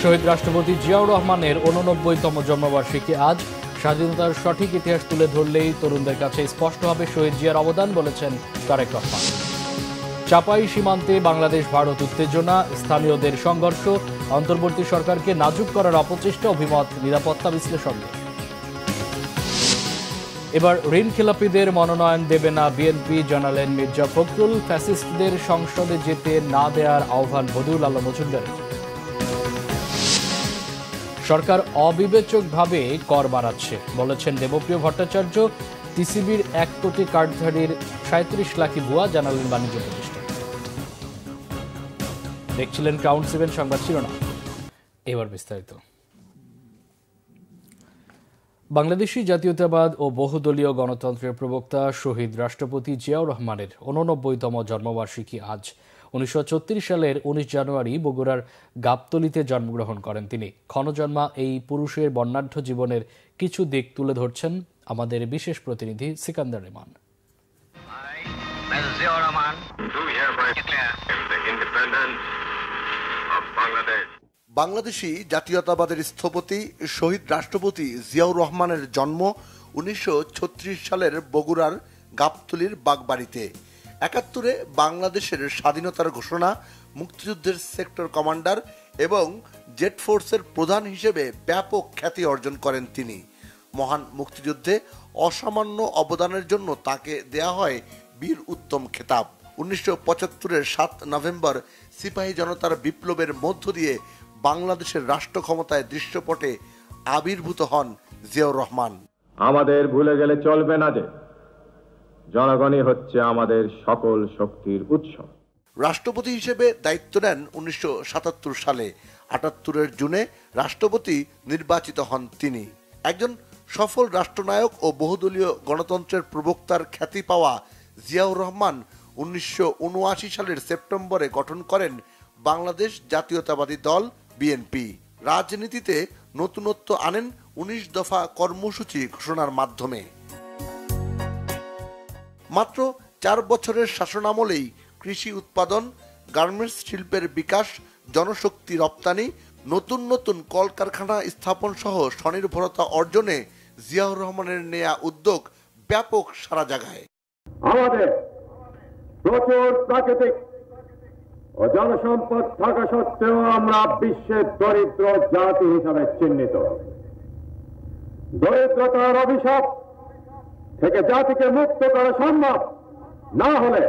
শহীদ রাষ্ট্রপতি জিয়াউর রহমানের ৮৯তম জন্মবার্ষিকী আজ। স্বাধীনতার সঠিক ইতিহাস তুলে ধরলেই তরুণদের কাছে স্পষ্ট হবে শহীদ জিয়ার অবদান, বলেছেন তারেক রহমান। চাপাই সীমান্তে বাংলাদেশ ভারত উত্তেজনা, স্থানীয়দের সংঘর্ষ, অন্তর্বর্তী সরকারকে নাজুক করার অপচেষ্টা, অভিমত নিরাপত্তা বিশ্লেষকদের। এবার ঋণ খেলাপিদের মনোনয়ন দেবে না বিএনপি, জানালেন মির্জা ফখরুল। ফ্যাসিস্টদের সংসদে যেতে না দেওয়ার আহ্বান বদিউল আলম মজুমদারের। সরকার অবিবেচকভাবে কর বাড়াচ্ছে, বলেছেন দেবপ্রিয় ভট্টাচার্য। টিসিবির ১ কোটি কার্ডধারীর ৩৭ লাখই ভুয়া, জানালেন বাণিজ্য প্রতিষ্ঠান। দেখছিলেন ক্রাউন 7 সংবাদ শিরোনাম, এবার বিস্তারিত। বাংলাদেশি জাতীয়তাবাদ ও বহুদলীয় গণতন্ত্রের প্রবক্তা শহীদ রাষ্ট্রপতি জিয়াউর রহমানের ৮৯তম জন্মবার্ষিকী আজ। ১৯৩৬ সালের ১৯ জানুয়ারি বগুড়ার গাবতলীতে জন্মগ্রহণ করেন তিনি। ক্ষণজন্মা এই পুরুষের বর্ণাঢ্য জীবনের কিছু দিক তুলে ধরছেন আমাদের বিশেষ প্রতিনিধি সিকান্দার রেমান। বাংলাদেশি জাতীয়তাবাদের স্থপতি শহীদ রাষ্ট্রপতি জিয়াউর রহমানের জন্ম ১৯৩৬ সালের বগুড়ার গাবতলীর বাগবাড়িতে। ৭১-এ বাংলাদেশের স্বাধীনতার ঘোষণা, মুক্তিযুদ্ধের সেক্টর কমান্ডার এবং জেট ফোর্সের প্রধান হিসেবে ব্যাপক খ্যাতি অর্জন করেন তিনি। মহান মুক্তিযুদ্ধে অসামান্য অবদানের জন্য তাকে দেয়া হয় বীর উত্তম খেতাব। ১৯৭৫-এর ৭ নভেম্বর সিপাহী জনতার বিপ্লবের মধ্য দিয়ে বাংলাদেশের রাষ্ট্র ক্ষমতায় দৃশ্যপটে আবির্ভূত হন জিয়াউর রহমান। আমাদের ভুলে গেলে চলবে না যে জনগণই হচ্ছে আমাদের সকল শক্তির উৎস। রাষ্ট্রপতি হিসেবে দায়িত্ব নেন ১৯৭৭ সালে। ৭৮-এর জুনে রাষ্ট্রপতি নির্বাচিত হন তিনি। একজন সফল রাষ্ট্রনায়ক ও বহুদলীয় গণতন্ত্রের প্রবক্তার খ্যাতি পাওয়া জিয়াউর রহমান ১৯৭৯ সালের সেপ্টেম্বরে গঠন করেন বাংলাদেশ জাতীয়তাবাদী দল বিএনপি। রাজনীতিতে নতুনত্ব আনেন ১৯ দফা কর্মসূচি ঘোষণার মাধ্যমে। মাত্র ৪ বছরের শাসনামলেই কৃষি উৎপাদন, গার্মেন্টস শিল্পের বিকাশ, জনশক্তি রপ্তানি, নতুন নতুন কলকারখানা স্থাপন সহ স্বনির্ভরতা অর্জনে জিয়াউর রহমানের নেয়া উদ্যোগ ব্যাপক সাড়া জাগায়। আমাদের প্রচুর প্রাকৃতিক ও জনসম্পদ থাকা সত্ত্বেও আমরা বিশ্বের দরিদ্র জাতি হিসাবে চিহ্নিত। দরিদ্রতার অভিশাপ থেকে জাতিকে মুক্ত করা সম্ভব না হলে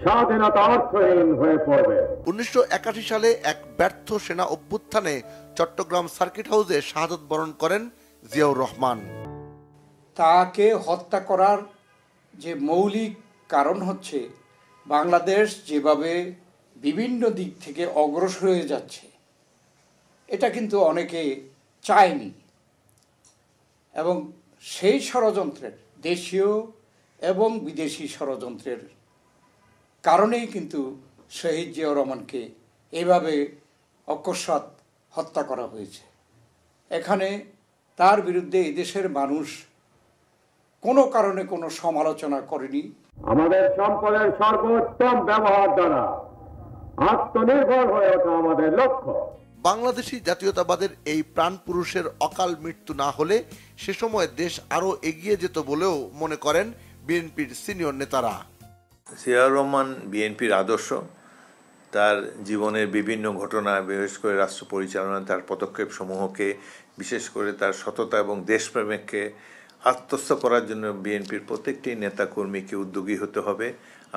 স্বাধীনতা অর্থহীন হয়ে পড়বে। ১৯৮১ সালে এক ব্যর্থ সেনা অভ্যুত্থানে চট্টগ্রাম সার্কিট হাউসে শাহাদত বরণ করেন জিয়াউর রহমান। তাকে হত্যা করার যে মৌলিক কারণ হচ্ছে বাংলাদেশ যেভাবে বিভিন্ন দিক থেকে অগ্রসর হয়ে যাচ্ছে, এটা কিন্তু অনেকে চায়নি এবং সেই ষড়যন্ত্রের, দেশীয় এবং বিদেশি ষড়যন্ত্রের কারণেই কিন্তু শহীদ জিয়াউর রহমানকে এভাবে অকস্মাৎ হত্যা করা হয়েছে। এখানে তার বিরুদ্ধে এদেশের মানুষ কোনো কারণে কোনো সমালোচনা করেনি। আমাদের সম্পদের সর্বোত্তম ব্যবহার দ্বারা আত্মনির্ভর হয়ে ওঠা আমাদের লক্ষ্য। বাংলাদেশি জাতীয়তাবাদের এই প্রাণ পুরুষের অকাল মৃত্যু না হলে সে সময় দেশ আরো এগিয়ে যেত বলেও মনে করেন বিএনপির সিনিয়র নেতারা। জিয়াউর রহমান বিএনপির আদর্শ, তার জীবনের বিভিন্ন ঘটনা, বিশেষ করে রাষ্ট্র পরিচালনা, তার পদক্ষেপ সমূহকে, বিশেষ করে তার সততা এবং দেশপ্রেমিককে আত্মস্থ করার জন্য বিএনপির প্রত্যেকটি নেতাকর্মীকে উদ্যোগী হতে হবে।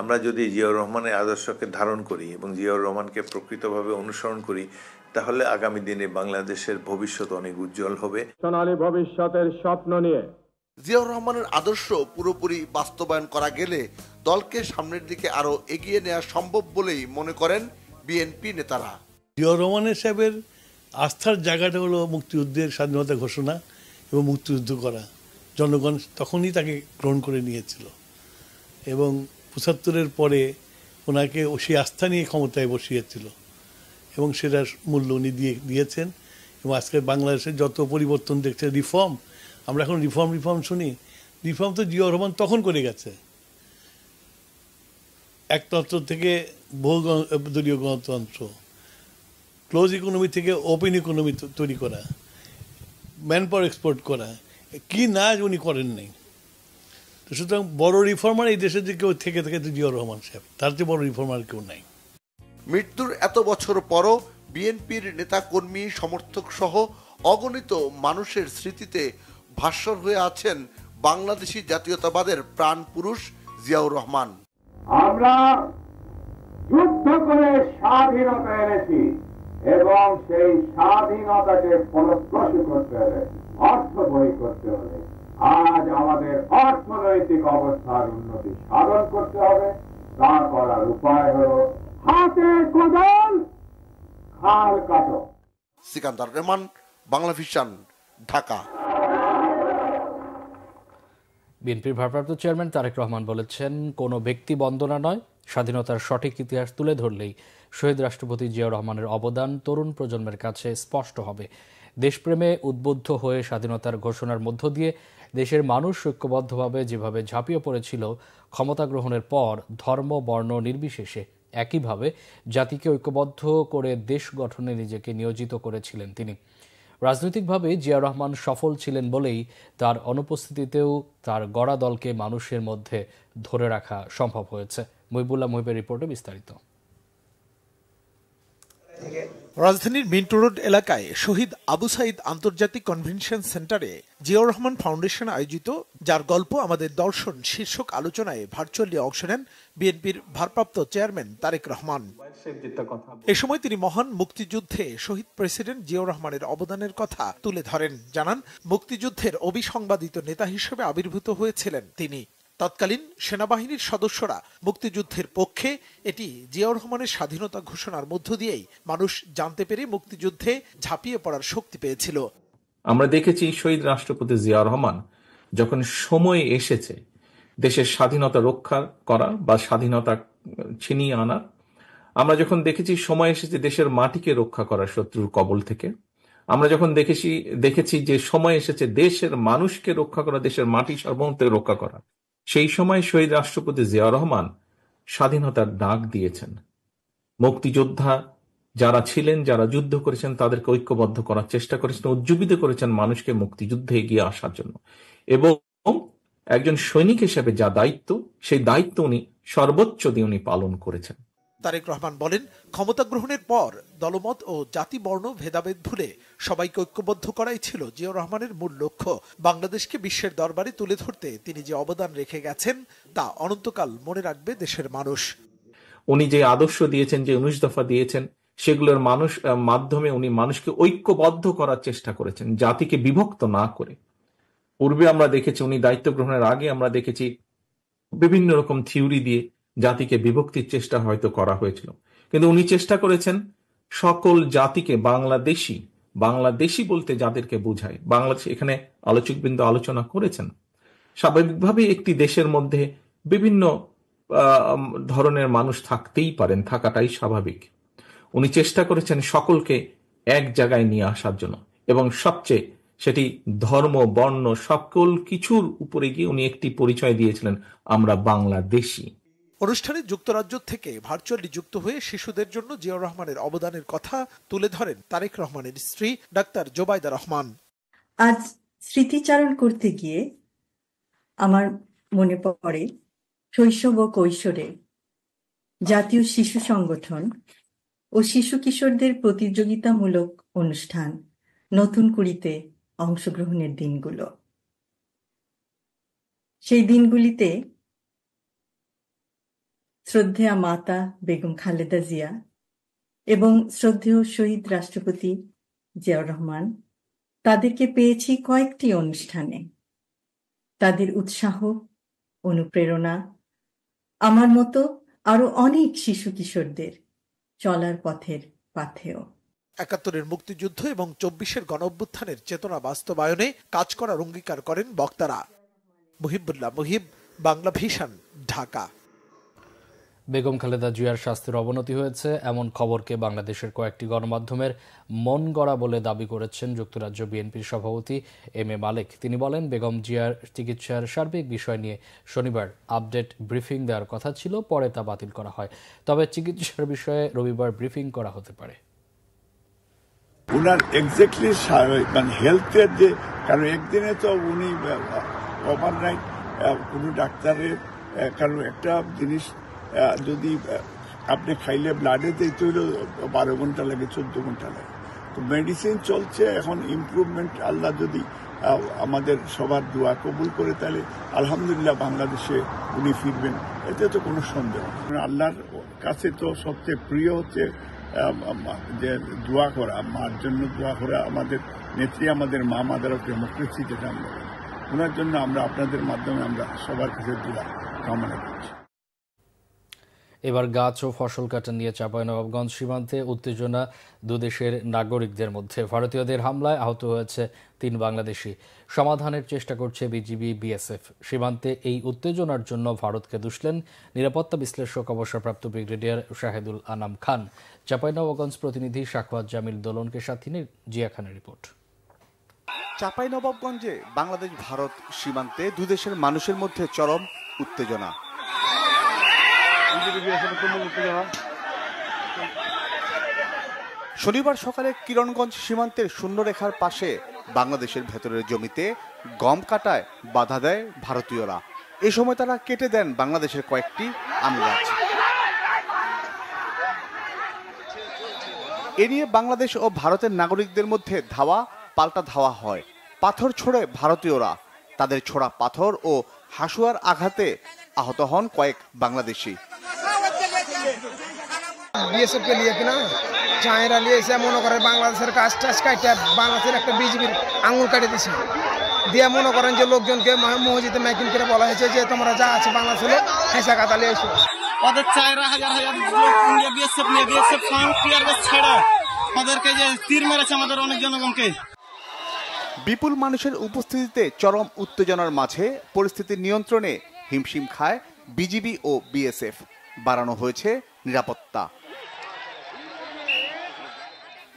আমরা যদি জিয়াউর রহমানের আদর্শকে ধারণ করি এবং জিয়াউর রহমানকে প্রকৃতভাবে অনুসরণ করি, তাহলে আগামী দিনে বাংলাদেশের ভবিষ্যৎ অনেক উজ্জ্বল হবে। সোনালী ভবিষ্যতের স্বপ্ন নিয়ে জিয়াউর রহমানের আদর্শ পুরোপুরি বাস্তবায়ন করা গেলে দলকে সামনের দিকে আরো এগিয়ে নেওয়া সম্ভব বলেই মনে করেন বিএনপি নেতারা। জিয়াউর রহমান সাহেবের আস্থার জায়গাটা হলো মুক্তিযুদ্ধের স্বাধীনতা ঘোষণা এবং মুক্তিযুদ্ধ করা। জনগণ তখনই তাকে গ্রহণ করে নিয়েছিল এবং ৭৫-এর পরে ওনাকে সেই আস্থা নিয়ে ক্ষমতায় বসিয়েছিল এবং সেটার মূল্য উনি দিয়েছেন। এবং আজকের বাংলাদেশের যত পরিবর্তন দেখছে, রিফর্ম, আমরা এখন রিফর্ম শুনি, রিফর্ম তো জিয়াউর রহমান তখন করে গেছে। একতন্ত্র থেকে বহুদলীয় গণতন্ত্র, ক্লোজ ইকোনমি থেকে ওপেন ইকোনমি তৈরি করা, ম্যান পাওয়ার এক্সপোর্ট করা, কি না উনি করেন নাই। তো সুতরাং বড় রিফর্মার এই দেশে যে কেউ থেকে থাকে জিয়াউর রহমান সাহেব, তার চেয়ে বড় রিফর্মার কেউ নাই। মৃত্যুর এত বছর পরও বিএনপির নেতাকর্মী সমর্থক সহ অগণিত মানুষের স্মৃতিতে ভাস্বর হয়ে আছেন বাংলাদেশি জাতীয়তাবাদের প্রাণ পুরুষ জিয়াউর রহমান। আমরা যুদ্ধ করে স্বাধীনতা এনেছি এবং সেই স্বাধীনতাকে ফলপ্রসূ করতে হলে, অর্থবহী করতে হলে আজ আমাদের অর্থনৈতিক অবস্থার উন্নতি সাধন করতে হবে। তা করার উপায় হল হাতে কোদাল, খাল কাটো। সিকান্দার রহমান, বাংলা ভিশন, ঢাকা। বিএনপির ভারপ্রাপ্ত চেয়ারম্যান তারেক রহমান বলেছেন, কোনো ব্যক্তি বন্দনা নয়, স্বাধীনতার সঠিক ইতিহাস তুলে ধরলেই শহীদ রাষ্ট্রপতি জিয়াউর রহমানের অবদান তরুণ প্রজন্মের কাছে স্পষ্ট হবে। দেশপ্রেমে উদ্বুদ্ধ হয়ে স্বাধীনতার ঘোষণার মধ্য দিয়ে দেশের মানুষ ঐক্যবদ্ধভাবে যেভাবে ঝাঁপিয়ে পড়েছিল ক্ষমতা গ্রহণের পর, ধর্ম বর্ণ নির্বিশেষে একইভাবে জাতিকে ঐক্যবদ্ধ করে দেশ গঠনে নিজেকে নিয়োজিত করেছিলেন তিনি। রাজনৈতিকভাবে জিয়াউর রহমান সফল ছিলেন বলেই তার অনুপস্থিতিতেও তার গড়া দলকে মানুষের মধ্যে ধরে রাখা সম্ভব হয়েছে। মহিবুল্লাহ মহিবের রিপোর্টে বিস্তারিত। রাজধানীর মিন্টো রোড এলাকায় শহীদ আবু সাইদ আন্তর্জাতিক কনভেনশন সেন্টারে জিয়াউর রহমান ফাউন্ডেশন আয়োজিত যার গল্প আমাদের দর্শন শীর্ষক আলোচনায় ভার্চুয়ালি অংশ নেন বিএনপির ভারপ্রাপ্ত চেয়ারম্যান তারেক রহমান। এ সময় তিনি মহান মুক্তিযুদ্ধে শহীদ প্রেসিডেন্ট জিয়াউর রহমানের অবদানের কথা তুলে ধরেন। জানান, মুক্তিযুদ্ধের অবিসংবাদিত নেতা হিসেবে আবির্ভূত হয়েছিলেন তিনি। তৎকালীন সেনাবাহিনীর সদস্যরা মুক্তিযুদ্ধের পক্ষে, এটি জিয়াউর রহমানের স্বাধীনতা ঘোষণার মধ্য দিয়েই মানুষ জানতে পেরে মুক্তিযুদ্ধে ঝাঁপিয়ে পড়ার শক্তি পেয়েছিল। আমরা দেখেছি শহীদ রাষ্ট্রপতি জিয়াউর রহমান যখন সময় এসেছে দেশের স্বাধীনতা রক্ষা করা বা স্বাধীনতা ছিনিয়ে আনা, আমরা যখন দেখেছি সময় এসেছে দেশের মাটিকে রক্ষা করা শত্রুর কবল থেকে, আমরা যখন দেখেছি যে সময় এসেছে দেশের মানুষকে রক্ষা করা, দেশের মাটি সার্বভৌমত্ব রক্ষা করা, সেই সময় শহীদ রাষ্ট্রপতি জিয়াউর রহমান স্বাধীনতার ডাক দিয়েছেন। মুক্তিযোদ্ধা যারা ছিলেন, যারা যুদ্ধ করেছেন, তাদেরকে ঐক্যবদ্ধ করার চেষ্টা করেছেন, উজ্জীবিত করেছেন মানুষকে মুক্তিযুদ্ধে এগিয়ে আসার জন্য। এবং একজন সৈনিক হিসেবে যা দায়িত্ব, সেই দায়িত্ব উনি সর্বোচ্চ দিয়ে উনি পালন করেছেন। তারেক রহমান বলেন, ক্ষমতা গ্রহণের পর দলমত ও জাতি বর্ণ ভেদাভেদ ভুলে সবাইকে ঐক্যবদ্ধ করাই ছিল জিয়াউর রহমানের মূল লক্ষ্য। বাংলাদেশকে বিশ্বের দরবারে তুলে ধরতে তিনি যে অবদান রেখে গেছেন তা অনন্তকাল মনে রাখবে দেশের মানুষ। উনি যে আদর্শ দিয়েছেন, যে 19 দফা দিয়েছেন, সেগুলোর মাধ্যমে উনি মানুষকে ঐক্যবদ্ধ করার চেষ্টা করেছেন, জাতিকে বিভক্ত না করে। পূর্বে আমরা দেখেছি, উনি দায়িত্ব গ্রহণের আগে আমরা দেখেছি বিভিন্ন রকম থিওরি দিয়ে জাতিকে বিভক্তির চেষ্টা হয়তো করা হয়েছিল, কিন্তু উনি চেষ্টা করেছেন সকল জাতিকে বাংলাদেশি বলতে যাদেরকে বোঝায়, বাংলাদেশ, এখানে আলোচকবৃন্দ আলোচনা করেছেন। স্বাভাবিকভাবে একটি দেশের মধ্যে বিভিন্ন ধরনের মানুষ থাকতেই পারেন, থাকাটাই স্বাভাবিক। উনি চেষ্টা করেছেন সকলকে এক জায়গায় নিয়ে আসার জন্য, এবং সবচেয়ে সেটি ধর্ম বর্ণ সকল কিছুর উপরে গিয়ে উনি একটি পরিচয় দিয়েছিলেন, আমরা বাংলাদেশি। অনুষ্ঠানে যুক্তরাজ্য থেকে ভার্চুয়ালি যুক্ত হয়ে শিশুদের জন্য জিয়াউর রহমানের অবদানের কথা তুলে ধরেন তারেক রহমানের স্ত্রী ডাক্তার জোবাইদা রহমান। আজ স্মৃতিচারণ করতে গিয়ে আমার মনে পড়ে শৈশব ও কৈশোরে জাতীয় শিশু সংগঠন ও শিশু কিশোরদের প্রতিযোগিতামূলক অনুষ্ঠান নতুন কুড়িতে অংশগ্রহণের দিনগুলো। সেই দিনগুলিতে শ্রদ্ধেয়া মাতা বেগম খালেদা জিয়া এবং শ্রদ্ধেয় শহীদ রাষ্ট্রপতি জিয়াউর রহমান, তাদেরকে পেয়েছি কয়েকটি অনুষ্ঠানে। তাদের উৎসাহ, অনুপ্রেরণা আমার মতো আরো অনেক শিশু কিশোরদের চলার পথের পাথেয়। ৭১-এর মুক্তিযুদ্ধ এবং ২৪-এর গণঅভ্যুত্থানের চেতনা বাস্তবায়নে কাজ করার অঙ্গীকার করেন বক্তারা। মুহিবুল্লাহ মুহিব, বাংলা ভিশন, ঢাকা। বেগম খালেদা জিয়ার স্বাস্থ্যের অবনতি হয়েছে এমন খবরকে বাংলাদেশের কয়েকটি গণমাধ্যমের মন গড়া বলে দাবি করেছেন যুক্তরাজ্য বিএনপির সভাপতি এম এ মালেক। তিনি বলেন, বেগম জিয়ার চিকিৎসার সার্বিক বিষয় নিয়ে শনিবার আপডেট ব্রিফিং দেওয়ার কথা ছিল, পরে তা বাতিল করা হয়। তবে চিকিৎসার বিষয়ে রবিবার ব্রিফিং করা হতে পারে। ওনার এক্স্যাক্টলি মানে হেলথের যে, কারণ একদিনে তো উনি ওভারনাইট কোনো ডাক্তারের, কারণ একটা জিনিস যদি আপনি খাইলে ব্লাডে দিতে হইলে 12 ঘন্টা লাগে, 14 ঘন্টা লাগে। তো মেডিসিন চলছে এখন, ইমপ্রুভমেন্ট আল্লাহ যদি আমাদের সবার দোয়া কবুল করে, তাহলে আলহামদুলিল্লাহ বাংলাদেশে উনি ফিরবেন, এতে তো কোনো সন্দেহ নেই। আল্লাহর কাছে তো সবচেয়ে প্রিয় হচ্ছে যে দোয়া করা, মার জন্য দোয়া করা। আমাদের নেত্রী, আমাদের মা মাদার অফ ডেমোক্রেসি যেটা আমরা বলি, ওনার জন্য আমরা আপনাদের মাধ্যমে আমরা সবার কাছে দোয়া কামনা করছি। এবার গাছ ও ফসল কাটা নিয়ে চাঁপাইনবাবগঞ্জ সীমান্তে উত্তেজনা দুদেশের নাগরিকদের মধ্যে। ভারতীয়দের হামলায় আহত হয়েছে 3 বাংলাদেশি। সমাধানের চেষ্টা করছে বিজিবি, বিএসএফ। সীমান্তে এই উত্তেজনার জন্য ভারতকে দুষলেন নিরাপত্তা বিশ্লেষক অবসরপ্রাপ্ত ব্রিগেডিয়ার শাহেদুল আনাম খান। চাঁপাইনবাবগঞ্জ প্রতিনিধি শাখওয়াত জামিল দোলনকে সাথে নিয়ে জিয়া খানের রিপোর্ট। চাঁপাইনবাবগঞ্জে বাংলাদেশ ভারত সীমান্তে দুদেশের মানুষের মধ্যে চরম উত্তেজনা। শনিবার সকালে কিরণগঞ্জ সীমান্তের শূন্যরেখার পাশে বাংলাদেশের ভেতরের জমিতে গম কাটায় বাধা দেয় ভারতীয়রা। এ সময় তারা কেটে দেন বাংলাদেশের কয়েকটি আম গাছ। এ নিয়ে বাংলাদেশ ও ভারতের নাগরিকদের মধ্যে ধাওয়া পাল্টা ধাওয়া হয়। পাথর ছোড়ে ভারতীয়রা। তাদের ছোড়া পাথর ও হাসুয়ার আঘাতে আহত হন কয়েক বাংলাদেশি। বিএসএফ কে লিয়ে কিনা চায়রা লিয়ে এসে মনে করে বাংলাদেশের কাজ টাজ কাটে বাংলাদেশের একটা বিজিবির আঙুল কাটে দিছে দিয়ে মনে করেন যে লোকজনকে মসজিদে মাইকিং করে বলা হয়েছে যে তোমরা যা আছে বাংলাদেশ হলে হেসা কাতালে এসো। ওদের চায়রা হাজার হাজার বিএসএফ নিয়ে বিএসএফ টিয়ার গ্যাস ছেড়ে ওদেরকে যে তীর মেরেছে আমাদের অনেক জনগণকে। বিপুল মানুষের উপস্থিতিতে চরম উত্তেজনার মাঝে পরিস্থিতি নিয়ন্ত্রণে হিমশিম খায় বিজিবি ও বিএসএফ। বাড়ানো হয়েছে নিরাপত্তা।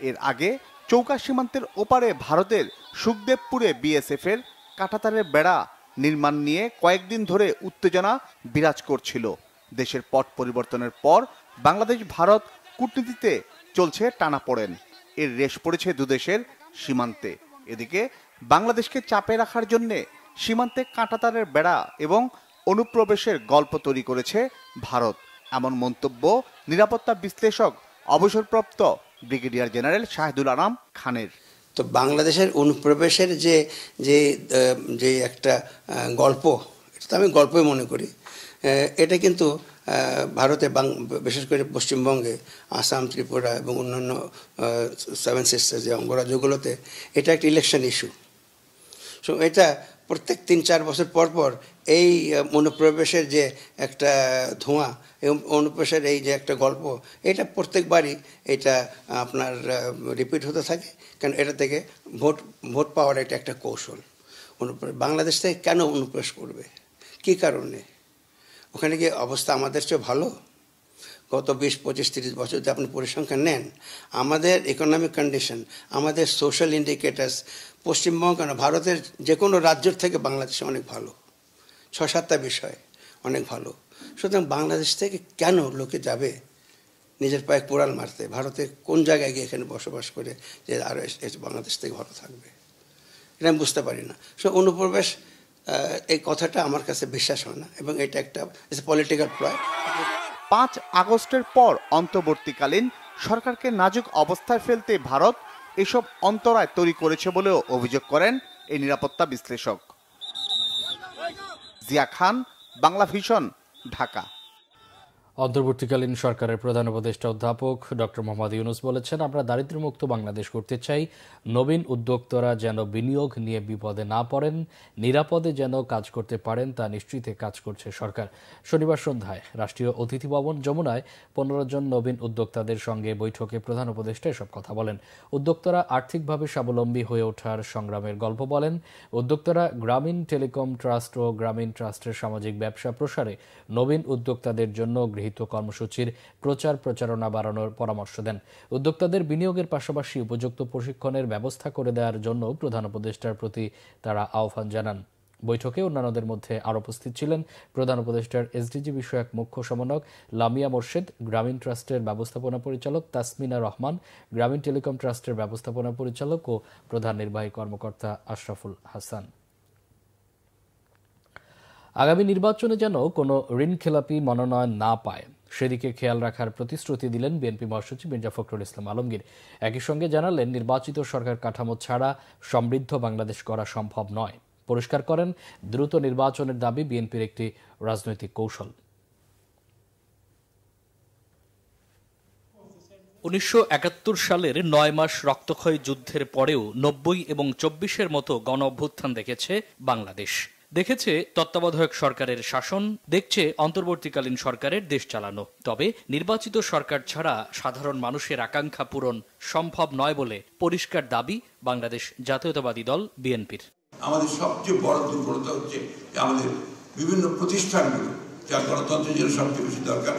এর আগে চৌকা সীমান্তের ওপারে ভারতের সুখদেবপুরে বিএসএফ এর কাঁটাতারের বেড়া নির্মাণ নিয়ে কয়েকদিন ধরে উত্তেজনা বিরাজ করছিল। দেশের পট পরিবর্তনের পর বাংলাদেশ ভারত কূটনীতিতে চলছে টানাপোড়েন। এর রেশ পড়েছে দুদেশের সীমান্তে। এদিকে বাংলাদেশকে চাপে রাখার জন্য সীমান্তে কাঁটাতারের বেড়া এবং অনুপ্রবেশের গল্প তৈরি করেছে ভারত, এমন মন্তব্য নিরাপত্তা বিশ্লেষক অবসরপ্রাপ্ত ব্রিগেডিয়ার জেনারেল শাহেদুল আনাম খানের। তো বাংলাদেশের অনুপ্রবেশের যে যে যে একটা গল্প, এটা তো আমি গল্পই মনে করি। এটা কিন্তু ভারতে বিশেষ করে পশ্চিমবঙ্গে আসাম, ত্রিপুরা এবং অন্যান্য 7 সিস্টার যে অঙ্গরাজ্যগুলোতে এটা একটা ইলেকশন ইস্যু। সো এটা প্রত্যেক 3-4 বছর পর পর এই অনুপ্রবেশের যে একটা ধোঁয়া এবং অনুপ্রবেশের এই যে একটা গল্প, এটা প্রত্যেকবারই এটা আপনার রিপিট হতে থাকে। কারণ এটা থেকে ভোট পাওয়ার এটা একটা কৌশল। বাংলাদেশ থেকে কেন অনুপ্রবেশ করবে, কী কারণে? ওখানে গিয়ে অবস্থা আমাদের চেয়ে ভালো? গত 20-25-30 বছর যদি আপনি পরিসংখ্যান নেন, আমাদের ইকোনমিক কন্ডিশন, আমাদের সোশ্যাল ইন্ডিকেটার্স পশ্চিমবঙ্গ কেন ভারতের যে কোনো রাজ্যের থেকে বাংলাদেশে অনেক ভালো। 6-7টা বিষয় অনেক ভালো। সুতরাং বাংলাদেশ থেকে কেন লোকে যাবে নিজের পায়ে কোড়াল মারতে? ভারতের কোন জায়গায় গিয়ে এখানে বসবাস করে যে আরও বাংলাদেশ থেকে ভালো থাকবে? এটা আমি বুঝতে পারি না। সো অনুপ্রবেশ এই কথাটা আমার কাছে বিশ্বাস হয় না, এবং এটা একটা পলিটিক্যাল প্লয়। 5 আগস্টের পর অন্তর্বর্তীকালীন সরকারকে নাজুক অবস্থায় ফেলতে ভারত এসব অন্তরায় তৈরি করেছে বলেও অভিযোগ করেন এই নিরাপত্তা বিশ্লেষক। জিয়া খান, বাংলা ভিশন, ঢাকা। অন্তর্বর্তীকালীন সরকারের প্রধান উপদেষ্টা অধ্যাপক ডক্টর মোহাম্মদ ইউনূস বলেছেন, আমরা দারিদ্র্যমুক্ত বাংলাদেশ করতে চাই। নবীন উদ্যোক্তারা যেন বিনিয়োগ নিয়ে বিপদে না পড়েন, নিরাপদে যেন কাজ করতে পারেন, তা নিশ্চিতে কাজ করছে সরকার। শনিবার সন্ধ্যায় রাষ্ট্রীয় অতিথি ভবন যমুনায় 15 জন নবীন উদ্যোক্তাদের সঙ্গে বৈঠকে প্রধান উপদেষ্টা এসব কথা বলেন। উদ্যোক্তারা আর্থিকভাবে স্বাবলম্বী হয়ে ওঠার সংগ্রামের গল্প বলেন। উদ্যোক্তারা গ্রামীণ টেলিকম ট্রাস্ট ও গ্রামীণ ট্রাস্টের সামাজিক ব্যবসা প্রসারে নবীন উদ্যোক্তাদের জন্য গৃহীত কর্মসূচির প্রচারণা বাড়ানোর পরামর্শ দেন। উদ্যোক্তাদের বিনিয়োগের পাশাপাশি উপযুক্ত প্রশিক্ষণের ব্যবস্থা করে দেওয়ার জন্য প্রধান উপদেষ্টার প্রতি তারা আহ্বান জানান। বৈঠকে অন্যান্যদের মধ্যে আরও উপস্থিত ছিলেন প্রধান উপদেষ্টার এসডিজি বিষয়ক মুখ্য সমন্বয়ক লামিয়া মোর্শেদ, গ্রামীণ ট্রাস্টের ব্যবস্থাপনা পরিচালক তাসমিনা রহমান, গ্রামীণ টেলিকম ট্রাস্টের ব্যবস্থাপনা পরিচালক ও প্রধান নির্বাহী কর্মকর্তা আশরাফুল হাসান। আগামী নির্বাচনে যেন কোনো ঋণখেলাপি মনোনয়ন না পায় সেদিকে খেয়াল রাখার প্রতিশ্রুতি দিলেন বিএনপি মহাসচিব মির্জা ফখরুল ইসলাম আলমগীর। একই সঙ্গে জানালেন, নির্বাচিত সরকার কাঠামো ছাড়া সমৃদ্ধ বাংলাদেশ করা সম্ভব নয়। পরিষ্কার করেন, দ্রুত নির্বাচনের দাবি বিএনপির একটি রাজনৈতিক কৌশল। 1971 সালের 9 মাস রক্তক্ষয়ী যুদ্ধের পরেও 90 এবং 24-এর মতো গণ অভ্যুত্থান দেখেছে বাংলাদেশ। দেখেছে তত্ত্বাবধায়ক সরকারের শাসন, দেখছে অন্তর্বর্তীকালীন সরকারের দেশ চালানো। তবে নির্বাচিত সরকার ছাড়া সাধারণ মানুষের আকাঙ্ক্ষা পূরণ সম্ভব নয় বলে পরিষ্কার দাবি বাংলাদেশ জাতীয়তাবাদী দল বিএনপির। আমাদের সবচেয়ে বড় দুর্বলতা হচ্ছে আমাদের বিভিন্ন প্রতিষ্ঠানগুলো, যা গণতন্ত্রের জন্য সবচেয়ে বেশি দরকার,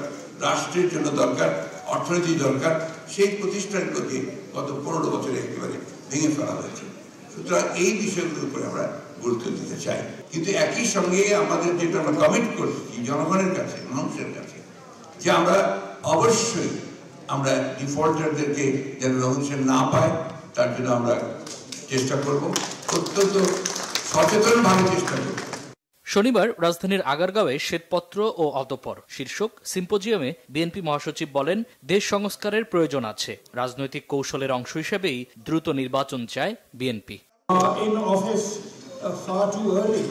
রাষ্ট্রের জন্য দরকার, অর্থনীতি দরকার, সেই প্রতিষ্ঠানগুলোকে গত 15 বছরে একেবারে ভেঙে ফেলা হয়েছে। সুতরাং এই বিষয়গুলোর উপরে আমরা গুরুত্ব দিতে চাই, কিন্তু একই সঙ্গে আমাদের যেটা আমরা কমিট করছি জনগণের কাছে, মানুষের কাছে, যে আমরা অবশ্যই আমরা ডিফল্টারদেরকে যেন রেভলিউশন না পায় তার জন্য আমরা চেষ্টা করব, অত্যন্ত সচেতনভাবে চেষ্টা করব। শনিবার রাজধানীর আগারগাঁওয়ে শ্বেতপত্র ও অতঃপর শীর্ষক সিম্পোজিয়ামে বিএনপি মহাসচিব বলেন, দেশ সংস্কারের প্রয়োজন আছে। রাজনৈতিক কৌশলের অংশ হিসেবেই দ্রুত নির্বাচন চায় BNP. In office far too early,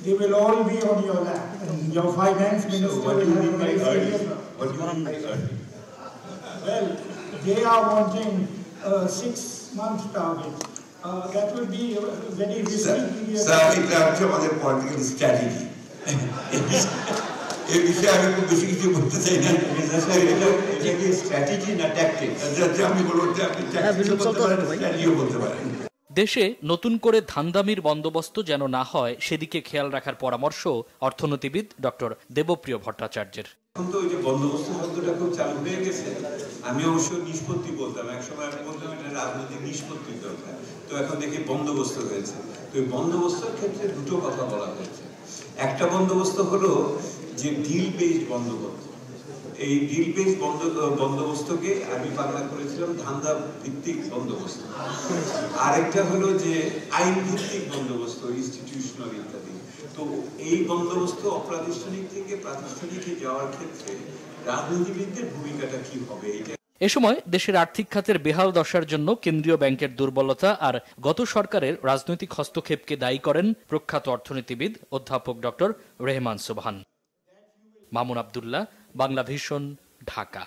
they will all be on your lap, and your finance minister will have a very serious. What do you mean by early? Well, they are wanting a 6-month target. That will be a very risky period. Sir, এটা হচ্ছে আমাদের political strategy. এই বিষয়ে আমি খুব বেশি কিছু বলতে চাই না। এটা কি স্ট্র্যাটেজি না ট্যাকটিক্স? আমি বলবো আপনি ট্যাকটিক্স বলতে পারেন, স্ট্র্যাটেজিও বলতে পারেন। দেশে নতুন করে ধান্দামির বন্দোবস্ত যেন না হয় সেদিকে খেয়াল রাখার পরামর্শ অর্থনীতিবিদ ডক্টর দেবপ্রিয় ভট্টাচার্যের। এখন তো ওই যে বন্দোবস্ত শব্দটা খুব চালু হয়ে গেছে। আমি অবশ্য নিষ্পত্তি বলতাম, একসময় আমি বলতাম এটা রাজনৈতিক নিষ্পত্তির দরকার, তো এখন দেখি বন্দোবস্ত হয়েছে। তো এই বন্দোবস্তের ক্ষেত্রে দুটো কথা বলা হয়েছে। একটা বন্দোবস্ত হলো যে ডিল বেসড বন্দোবস্ত। এই ডিল বেসড বন্দোবস্তকে আমি বাংলা করেছিলাম ধান্দা ভিত্তিক বন্দোবস্ত। আরেকটা হলো যে আইন ভিত্তিক বন্দোবস্ত, ইনস্টিটিউশনাল ইত্যাদি। তো এই বন্দোবস্ত অপ্রাতিষ্ঠানিক থেকে প্রাতিষ্ঠানিকে যাওয়ার ক্ষেত্রে রাজনীতিবিদদের ভূমিকাটা কি হবে? এ সময় দেশের আর্থিক খাতের বেহাল দশার জন্য কেন্দ্রীয় ব্যাংকের দুর্বলতা আর গত সরকারের রাজনৈতিক হস্তক্ষেপকে দায়ী করেন প্রখ্যাত অর্থনীতিবিদ অধ্যাপক ডক্টর রেহমান সুবহান। মামুন আব্দুল্লাহ, বাংলা ভিশন, ঢাকা।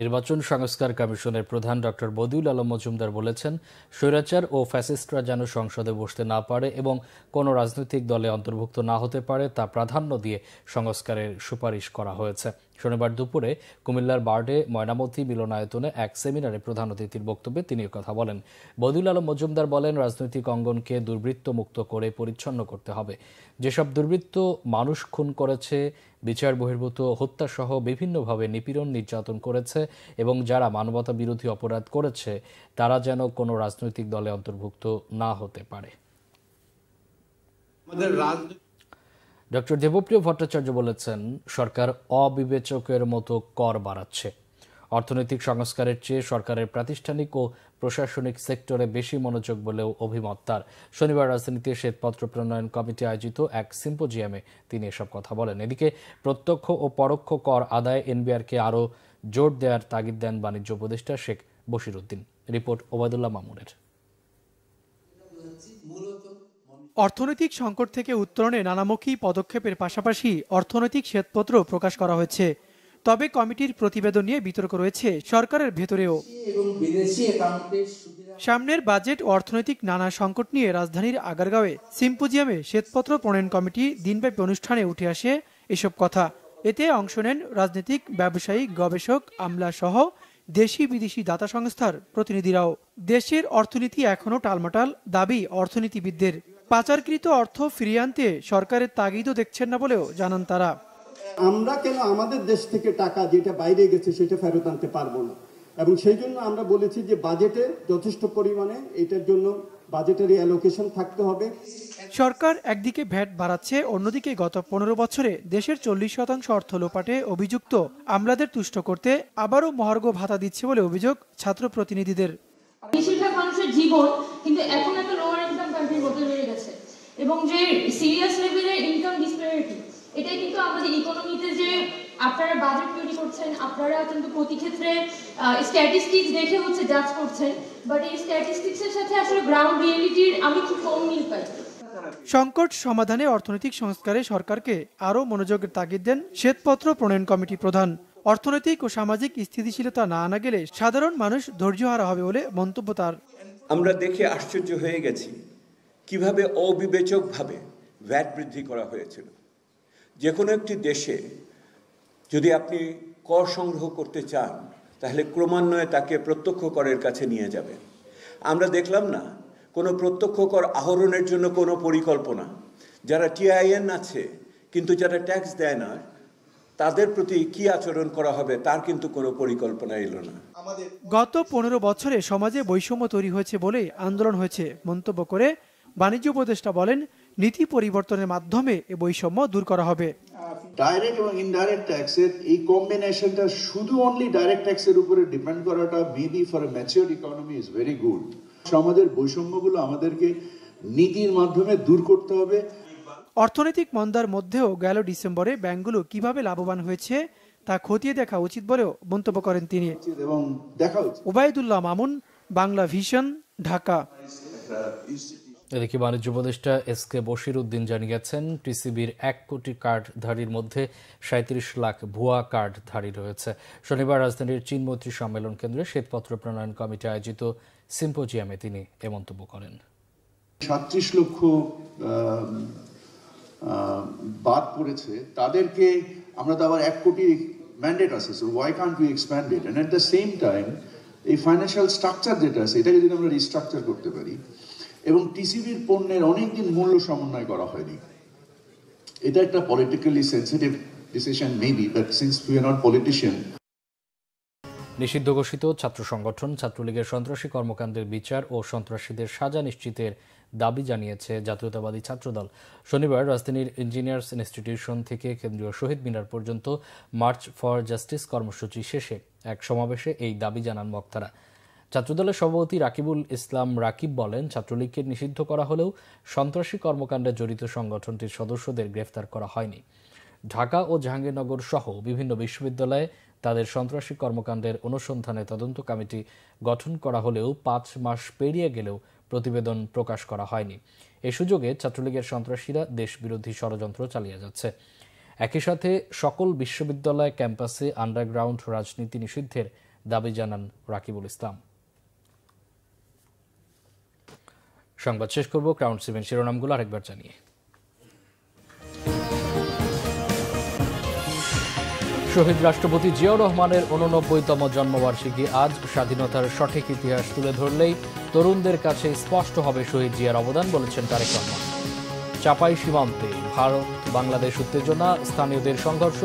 নির্বাচন সংস্কার কমিশনের প্রধান ডক্টর বদিউল আলম মজুমদার বলেছেন, স্বৈরাচার ও ফ্যাসিস্টরা যেন সংসদে বসতে না পারে এবং কোনো রাজনৈতিক দলে অন্তর্ভুক্ত না হতে পারে তা প্রাধান্য দিয়ে সংস্কারের সুপারিশ করা হয়েছে। শনিবার দুপুরে কুমিল্লার বার্ডে ময়নামতি মিলনায়তনে এক সেমিনারে প্রধান অতিথির বক্তব্যে তিনি কথা বলেন। বদিউল আলম মজুমদার বলেন, রাজনৈতিক অঙ্গনকে দুর্বৃত্ত মুক্ত করে পরিচ্ছন্ন করতে হবে। যেসব দুর্বৃত্ত মানুষ খুন করেছে, বিচার বহির্ভূত হত্যাসহ বিভিন্নভাবে নিপীড়ন নির্যাতন করেছে এবং যারা মানবতা বিরোধী অপরাধ করেছে তারা যেন কোনো রাজনৈতিক দলে অন্তর্ভুক্ত না হতে পারে। ডক্টর দেবপ্রিয় ভট্টাচার্য বলেছেন, সরকার অবিবেচকের মতো কর বাড়াচ্ছে। অর্থনৈতিক সংস্কারের চেয়ে সরকারের প্রাতিষ্ঠানিক ও প্রশাসনিক সেক্টরে বেশি মনোযোগ বলেও অভিমত তার। শনিবার রাজধানীতে শ্বেতপত্র প্রণয়ন কমিটি আয়োজিত এক সিম্পোজিয়ামে তিনি এসব কথা বলেন। এদিকে প্রত্যক্ষ ও পরোক্ষ কর আদায় এনবিআরকে আরও জোর দেওয়ার তাগিদ দেন বাণিজ্য উপদেষ্টা শেখ বশিরউদ্দিন। রিপোর্ট ওবায়দুল্লাহ মামুনের। অর্থনৈতিক সংকট থেকে উত্তরণে নানামুখী পদক্ষেপের পাশাপাশি অর্থনৈতিক শ্বেতপত্র প্রকাশ করা হয়েছে। তবে কমিটির প্রতিবেদন নিয়ে বিতর্ক রয়েছে সরকারের ভেতরেও। সামনের বাজেট ও অর্থনৈতিক নানা সংকট নিয়ে রাজধানীর আগারগাঁওয়ে সিম্পোজিয়ামে শ্বেতপত্র প্রণয়ন কমিটি দিনব্যাপী অনুষ্ঠানে উঠে আসে এসব কথা। এতে অংশ নেন রাজনৈতিক, ব্যবসায়িক, গবেষক, আমলা সহ দেশি বিদেশি দাতা সংস্থার প্রতিনিধিরাও। দেশের অর্থনীতি এখনও টালমাটাল দাবি অর্থনীতিবিদদের। পাচারকৃত অর্থ ফিরিয়ে আনতে সরকারের তাগিদও দেখছেন না বলেও জানান তারা। আমরা কেন আমাদের দেশ থেকে টাকা যেটা বাইরে গেছে সেটা ফেরত আনতে পারবো না, এবং সেই জন্য আমরা বলেছি যে বাজেটে যথেষ্ট পরিমাণে এটার জন্য বাজেটারি অ্যালোকেশন থাকতে হবে। সরকার একদিকে ভ্যাট বাড়াচ্ছে, অন্যদিকে গত 15 বছরে দেশের 40% অর্থ লোপাটে অভিযুক্ত আমলাদের তুষ্ট করতে আবারও মহার্ঘ ভাতা দিচ্ছে বলে অভিযোগ ছাত্র প্রতিনিধিদের। বেশিরভাগ মানুষের জীবন কিন্তু এখন একটা লোয়ার ইনকাম কান্ট্রির মতো হয়ে গেছে, এবং যে সিরিয়াস লেভেলের ইনকাম ডিসপ্যারিটি, এটাই কিন্তু আমাদের ইকোনমিতে যে আপনারা বাজেট তৈরি করছেন, আপনারা কিন্তু প্রতি ক্ষেত্রে স্ট্যাটিস্টিক্স দেখে হচ্ছে জাজ করছেন, বাট এই স্ট্যাটিস্টিক্সের সাথে আসলে গ্রাউন্ড রিয়েলিটির আমি খুব কম মিল পাই। সংকট সমাধানে অর্থনৈতিক সংস্কারে সরকারকে আরও মনোযোগের তাগিদ দেন শ্বেতপত্র প্রণয়ন কমিটি প্রধান। অর্থনৈতিক ও সামাজিক স্থিতিশীলতা না আনা গেলে সাধারণ মানুষ ধৈর্যহারা হবে বলে মন্তব্য তার। আমরা দেখে আশ্চর্য হয়ে গেছি কিভাবে অবিবেচকভাবে ভ্যাট বৃদ্ধি করা হয়েছিল। যে কোনো একটি দেশে যদি আপনি কর সংগ্রহ করতে চান তাহলে ক্রমান্বয়ে তাকে প্রত্যক্ষ করের কাছে নিয়ে যাবেন। আমরা দেখলাম না কোনো প্রত্যক্ষ কর আহরণের জন্য কোনো পরিকল্পনা। যারা টিআইএন আছে কিন্তু যারা ট্যাক্স দেয় না তাদের প্রতি কি আচরণ করা হবে তার কিন্তু কোনো পরিকল্পনা এলো না। গত 15 বছরে সমাজে বৈষম্য তৈরি হয়েছে বলে আন্দোলন হয়েছে মন্তব্য করে বাণিজ্য উপদেষ্টা বলেন, নীতি পরিবর্তনের মাধ্যমে এই বৈষম্য দূর করা হবে। ডাইরেক্ট এবং ইনডাইরেক্ট ট্যাক্সের এই কম্বিনেশনটা শুধু অনলি ডাইরেক্ট ট্যাক্সের উপরে ডিপেন্ড করাটা maybe for a matured economy is very good. সমাজের বৈষম্যগুলো আমাদেরকে নীতির মাধ্যমে দূর করতে হবে। অর্থনৈতিক মন্দার মধ্যেও গেল ডিসেম্বরে ব্যাংকগুলো কিভাবে লাভবান হয়েছে তা খতিয়ে দেখা উচিত বলেও মন্তব্য করেন তিনি। এবং দেখা উচিত। ওবায়দুল্লাহ মামুন, বাংলা ভিশন, ঢাকা। এদিকে বাণিজ্য উপদেষ্টা এসকে বশির উদ্দিন জানিয়েছেন, টিসিবির 1 কোটি কার্ডধারীর মধ্যে 37 লাখ ভুয়া কার্ডধারী রয়েছে। শনিবার রাজধানীর চীন মৈত্রী সম্মেলন কেন্দ্রে শ্বেতপত্র প্রণয়ন কমিটি আয়োজিত সিম্পোজিয়ামে তিনি এ মন্তব্য করেন। 37 লক্ষ বাদ পড়েছে, তাদেরকে আমরা তো আবার 1 কোটি ম্যান্ডেট আছে, so why can't we expand it? And at the same time এই ফাইন্যান্সিয়াল স্ট্রাকচার যেটা আছে এটাকে যদি আমরা রিস্ট্রাকচার করতে পারি, এবং টিসিবির পণ্যের অনেকদিন মূল্য সমন্বয় করা হয়নি, এটা একটা politically sensitive decision maybe, but since we are not politician. নিষিদ্ধ ঘোষিত ছাত্র সংগঠন ছাত্রলীগের সন্ত্রাসী কর্মকাণ্ডের বিচার ও সন্ত্রাসীদের সাজা নিশ্চিতের দাবি জানিয়েছে জাতীয়তাবাদী ছাত্রদল। শনিবার রাজধানীর ইঞ্জিনিয়ার্স ইনস্টিটিউশন থেকে কেন্দ্রীয় শহীদ মিনার পর্যন্ত মার্চ ফর জাস্টিস কর্মসূচি শেষে এক সমাবেশে এই দাবি জানান বক্তারা। ছাত্রদলের সভাপতি রাকিবুল ইসলাম রাকিব বলেন, ছাত্রলীগকে নিষিদ্ধ করা হলেও সন্ত্রাসী কর্মকাণ্ডে জড়িত সংগঠনটির সদস্যদের গ্রেফতার করা হয়নি। ঢাকা ও জাহাঙ্গীরনগর সহ বিভিন্ন বিশ্ববিদ্যালয়ে তাদের সন্ত্রাসী কর্মকাণ্ডের অনুসন্ধানে তদন্ত কমিটি গঠন করা হলেও 5 মাস পেরিয়ে গেলেও প্রতিবেদন প্রকাশ করা হয়নি। এ সুযোগে ছাত্রলীগের সন্ত্রাসীরা দেশবিরোধী ষড়যন্ত্র চালিয়ে যাচ্ছে। একই সাথে সকল বিশ্ববিদ্যালয় ক্যাম্পাসে আন্ডারগ্রাউন্ড রাজনীতি নিষিদ্ধের দাবি জানান রাকিবুল ইসলাম। সংবাদ শেষ করব ক্রাউন 7 শিরোনামগুলো আরেকবার জানিয়ে। শহীদ রাষ্ট্রপতি জিয়াউর রহমানের 89তম জন্মবার্ষিকী আজ। স্বাধীনতার সঠিক ইতিহাস তুলে ধরলেই তরুণদের কাছে স্পষ্ট হবে শহীদ জিয়ার অবদান, বলেছেন তারেক রহমান। চাপাই সীমান্তে ভারত বাংলাদেশ উত্তেজনা, স্থানীয়দের সংঘর্ষ,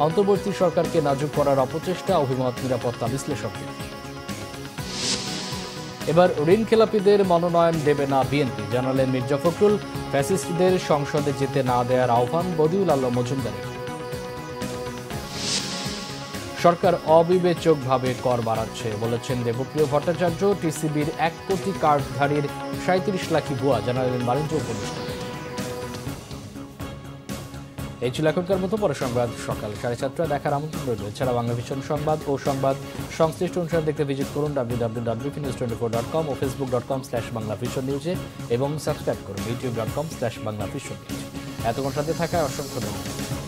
অন্তর্বর্তী সরকারকে নাজুক করার অপচেষ্টা, অভিমত নিরাপত্তা বিশ্লেষকদের। এবার ঋণ খেলাপিদের মনোনয়ন দেবে না বিএনপি, জানালেন মির্জা ফখরুল। ফ্যাসিস্টদের সংসদে যেতে না দেওয়ার আহ্বান বদিউল আলম মজুমদারের। সরকার অবিবেচকভাবে কর বাড়াচ্ছে, বলেছেন দেবপ্রিয় ভট্টাচার্য। টিসিবির 1 কোটি কার্ডধারীর 37 লাখই ভুয়া, জানালেন বাণিজ্য উপদেষ্টা। এই ছিল এখনকার মতো। পরে সংবাদ সকাল 7:30 দেখার আমন্ত্রণ রইল। এছাড়া বাংলা ভিশন সংবাদ ও সংবাদ সংশ্লিষ্ট অনুষ্ঠান দেখতে ভিজিট করুন www.news24.com ও facebook.com/banglavisionnews এবং সাবস্ক্রাইব করুন youtube.com/banglavisionnews। এতক্ষণ সাথে থাকায় অসংখ্য ধন্যবাদ।